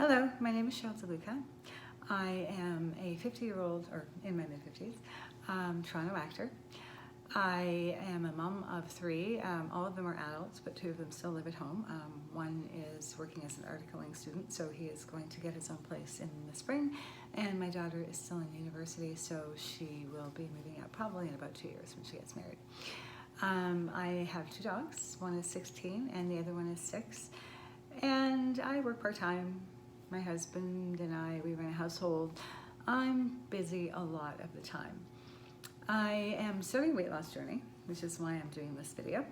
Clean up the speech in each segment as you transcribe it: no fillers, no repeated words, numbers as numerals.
Hello, my name is Cheryl DeLuca. I am a 50-year-old, or in my mid-50s, Toronto actor. I am a mom of three. All of them are adults, but two of them still live at home. One is working as an articling student, so he is going to get his own place in the spring. And my daughter is still in university, so she will be moving out probably in about 2 years when she gets married. I have two dogs. One is 16 and the other one is 6. And I work part-time. My husband and I, we run a household. I'm busy a lot of the time. I am starting a weight loss journey, which is why I'm doing this video.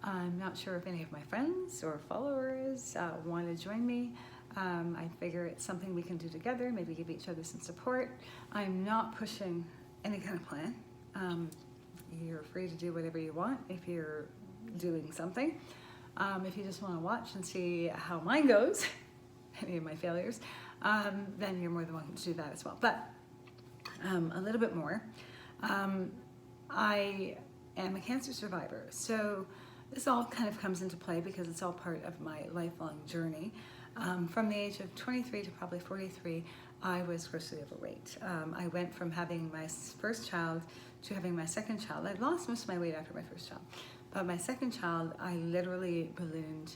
I'm not sure if any of my friends or followers want to join me. I figure it's something we can do together, maybe give each other some support. I'm not pushing any kind of plan. You're free to do whatever you want if you're doing something. If you just want to watch and see how mine goes, any of my failures, then you're more than welcome to do that as well. But a little bit more. I am a cancer survivor, so this all kind of comes into play because it's all part of my lifelong journey. From the age of 23 to probably 43, I was grossly overweight. I went from having my first child to having my second child. I lost most of my weight after my first child, but my second child, I literally ballooned.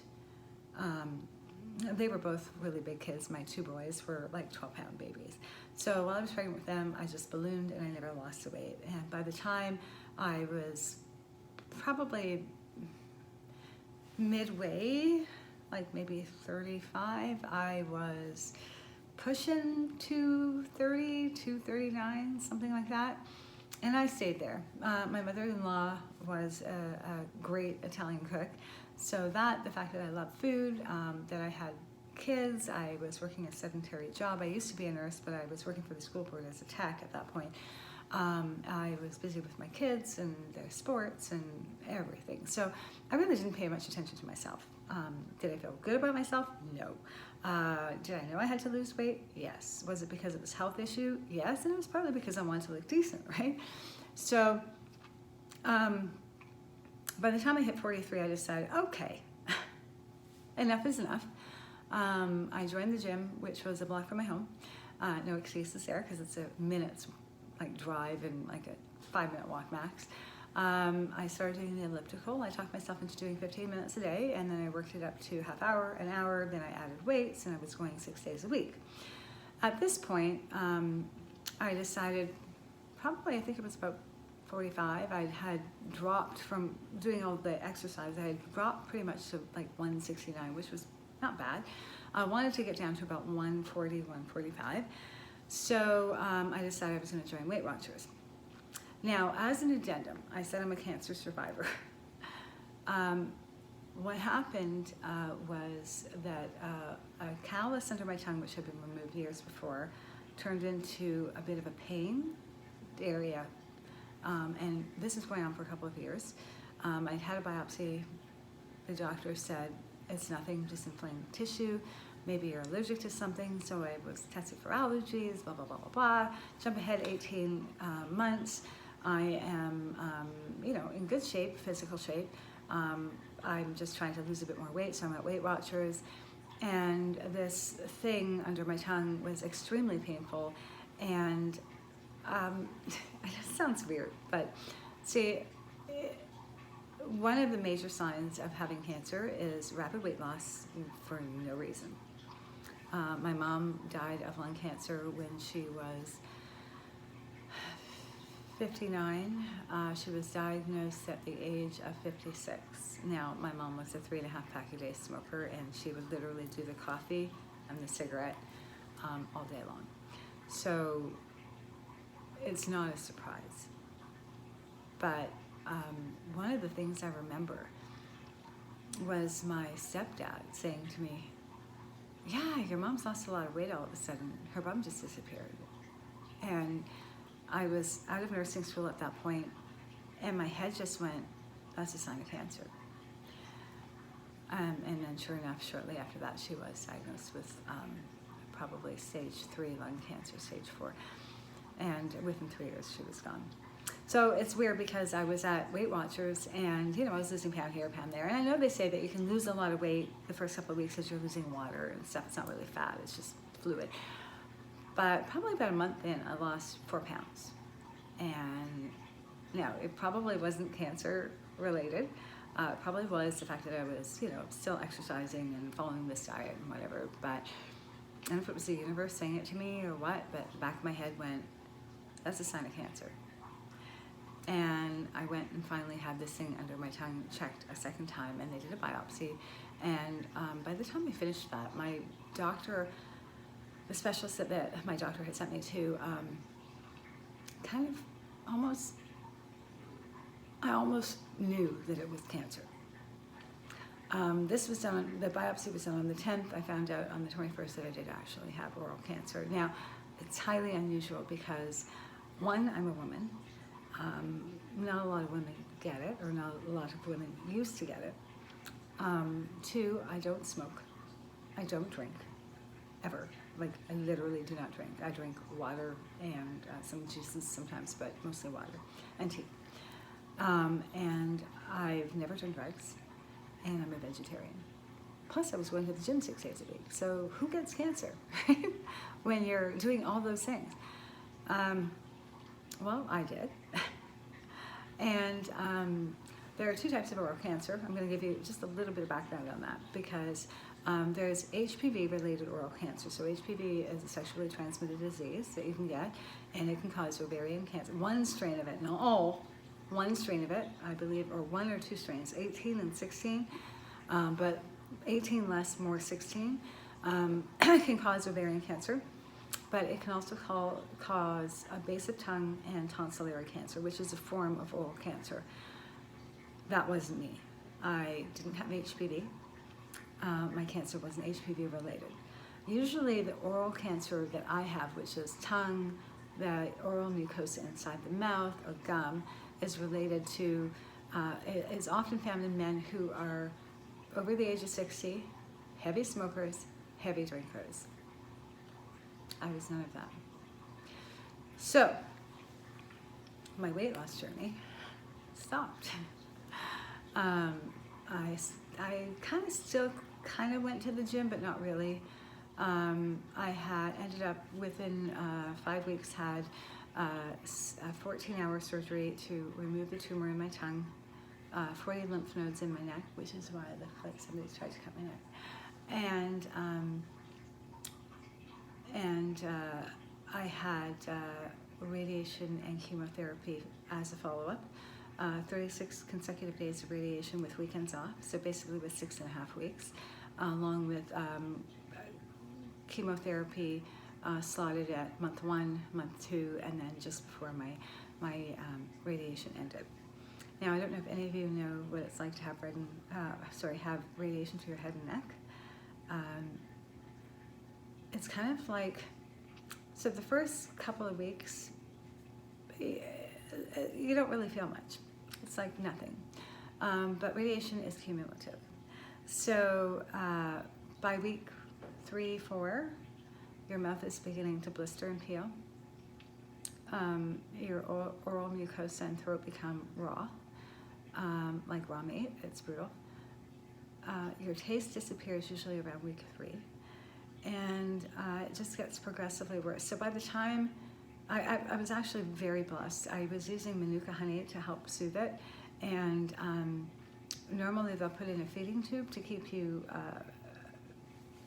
They were both really big kids. My two boys were like 12-pound babies. So while I was pregnant with them, I just ballooned and I never lost the weight. And by the time I was probably midway, like maybe 35, I was pushing 230, 239, something like that. And I stayed there. My mother-in-law was a great Italian cook. So the fact that I loved food, that I had kids, I was working a sedentary job. I used to be a nurse, but I was working for the school board as a tech at that point. I was busy with my kids and their sports and everything. So I really didn't pay much attention to myself. Did I feel good about myself? No. Did I know I had to lose weight? Yes. Was it because it was a health issue? Yes. And it was partly because I wanted to look decent, right? So by the time I hit 43, I decided, okay, enough is enough. I joined the gym, which was a block from my home. No excuses there because it's a minute's drive and like a 5-minute walk max. I started doing the elliptical. I talked myself into doing 15 minutes a day, and then I worked it up to half hour, an hour, then I added weights, and I was going 6 days a week. At this point, I decided, probably I think it was about 45, I had dropped from doing all the exercise. I had dropped pretty much to like 169, which was not bad. I wanted to get down to about 140, 145. So I decided I was going to join Weight Watchers. Now, as an addendum, I said I'm a cancer survivor. What happened was that a callus under my tongue, which had been removed years before, turned into a bit of a pain area. And this is going on for a couple of years. I'd had a biopsy. The doctor said, it's nothing, just inflamed tissue. Maybe you're allergic to something. So I was tested for allergies, blah, blah, blah, blah, blah. Jump ahead 18 months. I am, in good shape, physical shape. I'm just trying to lose a bit more weight, so I'm at Weight Watchers. And this thing under my tongue was extremely painful. And it sounds weird, but see, one of the major signs of having cancer is rapid weight loss for no reason. My mom died of lung cancer when she was 59. She was diagnosed at the age of 56. Now, my mom was a 3.5-pack a day smoker, and she would literally do the coffee and the cigarette all day long. So it's not a surprise. But one of the things I remember was my stepdad saying to me, yeah, your mom's lost a lot of weight all of a sudden. Her bum just disappeared. And I was out of nursing school at that point, and my head just went, that's a sign of cancer. And then sure enough, shortly after that, she was diagnosed with probably stage 3 lung cancer, stage 4. And within 3 years, she was gone. So it's weird because I was at Weight Watchers and, you know, I was losing pound here, pound there. And I know they say that you can lose a lot of weight the first couple of weeks as you're losing water and stuff. It's not really fat, it's just fluid. But probably about a month in, I lost 4 pounds. And no, it probably wasn't cancer related. It probably was the fact that I was, you know, still exercising and following this diet and whatever. But I don't know if it was the universe saying it to me or what, but the back of my head went, that's a sign of cancer. And I went and finally had this thing under my tongue checked a second time, and they did a biopsy. And by the time I finished that, my doctor, the specialist that my doctor had sent me to, kind of I almost knew that it was cancer. This was done, the biopsy was done on the 10th. I found out on the 21st that I did actually have oral cancer. Now, it's highly unusual because, one, I'm a woman. Not a lot of women get it, or not a lot of women used to get it. 2, I don't smoke. I don't drink, ever. Like, I literally do not drink. I drink water and some juices sometimes, but mostly water and tea. And I've never done drugs, and I'm a vegetarian. Plus, I was going to the gym 6 days a week. So who gets cancer when you're doing all those things? Well, I did. And there are 2 types of oral cancer. I'm going to give you just a little bit of background on that because there's HPV-related oral cancer. So HPV is a sexually transmitted disease that you can get, and it can cause ovarian cancer. One strain of it, one strain of it, I believe, or 1 or 2 strains, 18 and 16, but 18 less, more 16, can cause ovarian cancer. But it can also cause a base of tongue and tonsilliary cancer, which is a form of oral cancer. That wasn't me. I didn't have HPV. My cancer wasn't HPV related. Usually the oral cancer that I have, which is tongue, the oral mucosa inside the mouth or gum, is related to, is often found in men who are over the age of 60, heavy smokers, heavy drinkers. I was none of that. So, my weight loss journey stopped. I still went to the gym, but not really. I had ended up within 5 weeks had a 14-hour surgery to remove the tumor in my tongue, 40 lymph nodes in my neck, which is why I look like somebody's tried to cut my neck. And I had radiation and chemotherapy as a follow-up, 36 consecutive days of radiation with weekends off, so basically with 6.5 weeks, along with chemotherapy slotted at month 1, month 2, and then just before my radiation ended. Now, I don't know if any of you know what it's like to have have radiation to your head and neck. It's kind of like, so the first couple of weeks, you don't really feel much. It's like nothing. But radiation is cumulative. So by week 3, 4, your mouth is beginning to blister and peel. Your oral mucosa and throat become raw, like raw meat. It's brutal. Your taste disappears usually around week 3. And it just gets progressively worse. So by the time, I was actually very blessed. I was using Manuka honey to help soothe it. And normally they'll put in a feeding tube to keep you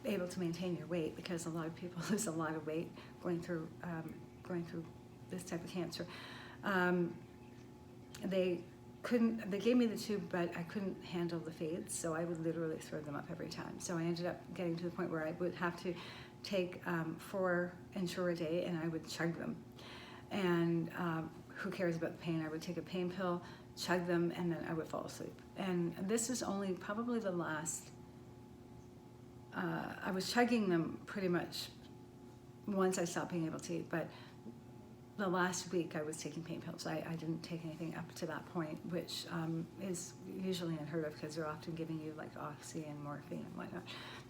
able to maintain your weight, because a lot of people lose a lot of weight going through this type of cancer. They gave me the tube, but I couldn't handle the feeds, so I would literally throw them up every time. So I ended up getting to the point where I would have to take 4 Ensure a day, and I would chug them. And who cares about the pain? I would take a pain pill, chug them, and then I would fall asleep. And this is only probably the last, I was chugging them pretty much once I stopped being able to eat, but the last week I was taking pain pills. I didn't take anything up to that point, which is usually unheard of because they're often giving you like oxy and morphine and whatnot.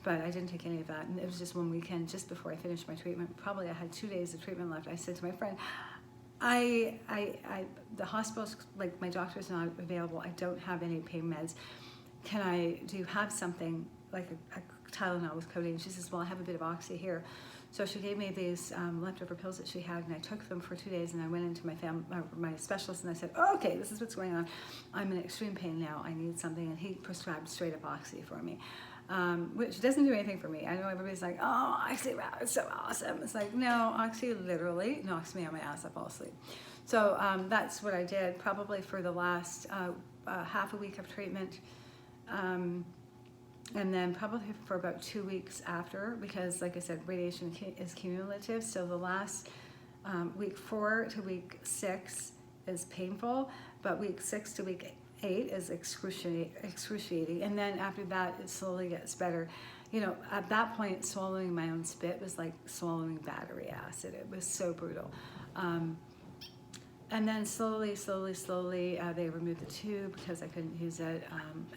But I didn't take any of that. And it was just one weekend just before I finished my treatment. Probably I had 2 days of treatment left. I said to my friend, The hospital's, like, my doctor's not available. I don't have any pain meds. Do you have something like a Tylenol with codeine? She says, well, I have a bit of Oxy here. So she gave me these leftover pills that she had, and I took them for 2 days, and I went into my specialist, and I said, oh, okay, this is what's going on. I'm in extreme pain now. I need something, and he prescribed straight up Oxy for me. Which doesn't do anything for me. I know everybody's like, oh, Oxy, wow, it's so awesome. It's like, no, Oxy literally knocks me on my ass. I fall asleep. So that's what I did probably for the last half a week of treatment. And then probably for about 2 weeks after, because like I said, radiation is cumulative. So the last week 4 to week 6 is painful, but week 6 to week 8 is excruciating. And then after that, it slowly gets better. You know, at that point, swallowing my own spit was like swallowing battery acid. It was so brutal. And then slowly, they removed the tube because I couldn't use it.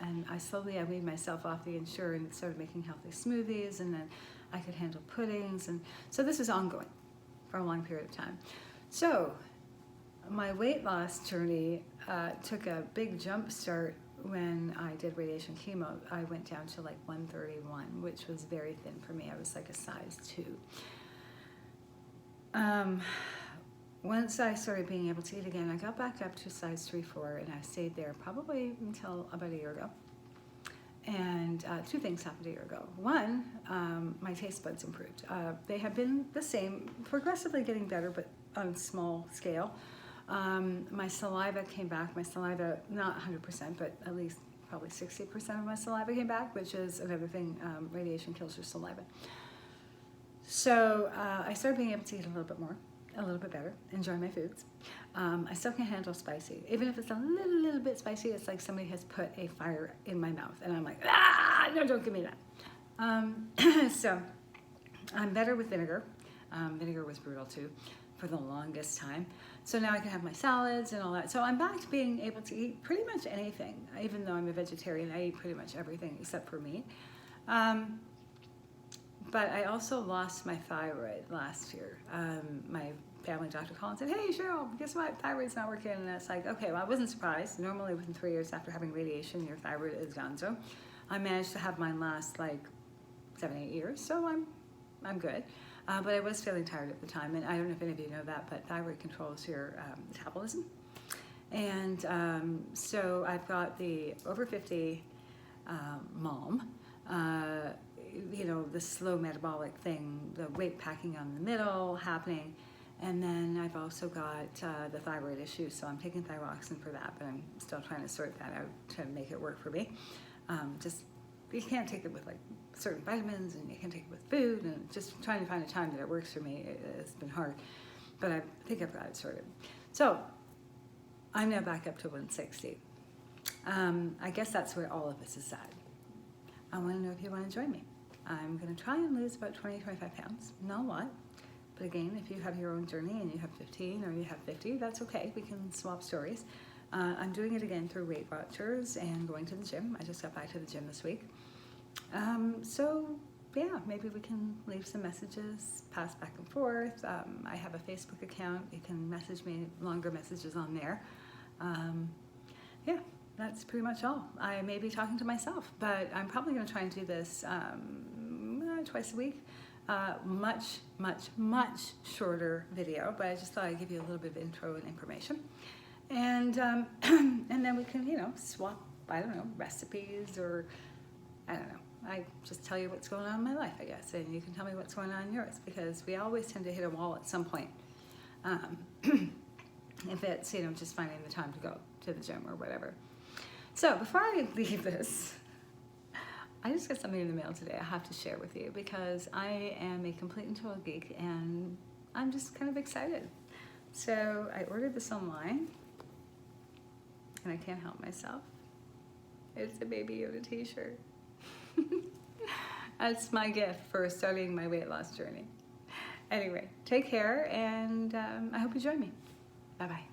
And I weaned myself off the Ensure and started making healthy smoothies, and then I could handle puddings. And so this was ongoing for a long period of time. So my weight loss journey took a big jump start when I did radiation chemo. I went down to like 131, which was very thin for me. I was like a size 2. Once I started being able to eat again, I got back up to size 3-4, and I stayed there probably until about a year ago. And 2 things happened a year ago. One, my taste buds improved. They have been the same, progressively getting better, but on a small scale. My saliva came back. My saliva, not 100%, but at least probably 60% of my saliva came back, which is another thing. Radiation kills your saliva. So I started being able to eat a little bit more, a little bit better, enjoy my foods. I still can handle spicy. Even if it's a little bit spicy, it's like somebody has put a fire in my mouth, and I'm like, ah, no, don't give me that. So I'm better with vinegar. Vinegar was brutal too for the longest time. So now I can have my salads and all that. So I'm back to being able to eat pretty much anything. Even though I'm a vegetarian, I eat pretty much everything except for meat. But I also lost my thyroid last year. My family doctor called and said, hey, Cheryl, guess what? Thyroid's not working. And it's like, okay, well, I wasn't surprised. Normally within 3 years after having radiation, your thyroid is gone. So I managed to have mine last like 7-8 years. So I'm good. But I was feeling tired at the time. And I don't know if any of you know that, but thyroid controls your metabolism. And so I've got the over 50 mom, you know, the slow metabolic thing, the weight packing on the middle happening. And then I've also got the thyroid issue, so I'm taking thyroxine for that, but I'm still trying to sort that out to make it work for me. You can't take it with like certain vitamins, and you can't take it with food, and just trying to find a time that it works for me, it's been hard. But I think I've got it sorted. So I'm now back up to 160. I guess that's where all of us is at. I want to know if you want to join me. I'm going to try and lose about 20-25 pounds, not a lot. But again, if you have your own journey and you have 15 or you have 50, that's okay. We can swap stories. I'm doing it again through Weight Watchers and going to the gym. I just got back to the gym this week. So yeah, maybe we can leave some messages, pass back and forth. I have a Facebook account. You can message me longer messages on there. Yeah, that's pretty much all. I may be talking to myself, but I'm probably going to try and do this twice a week. Much shorter video, but I just thought I'd give you a little bit of intro and information. And and then we can, you know, swap, I don't know, recipes, or I don't know. I just tell you what's going on in my life, I guess, and you can tell me what's going on in yours, because we always tend to hit a wall at some point. If it's, you know, just finding the time to go to the gym or whatever. So before I leave this, I just got something in the mail today I have to share with you, because I am a complete and total geek, and I'm just kind of excited. So I ordered this online, and I can't help myself. It's a Baby Yoda t-shirt. That's my gift for starting my weight loss journey. Anyway, take care, and I hope you join me. Bye-bye.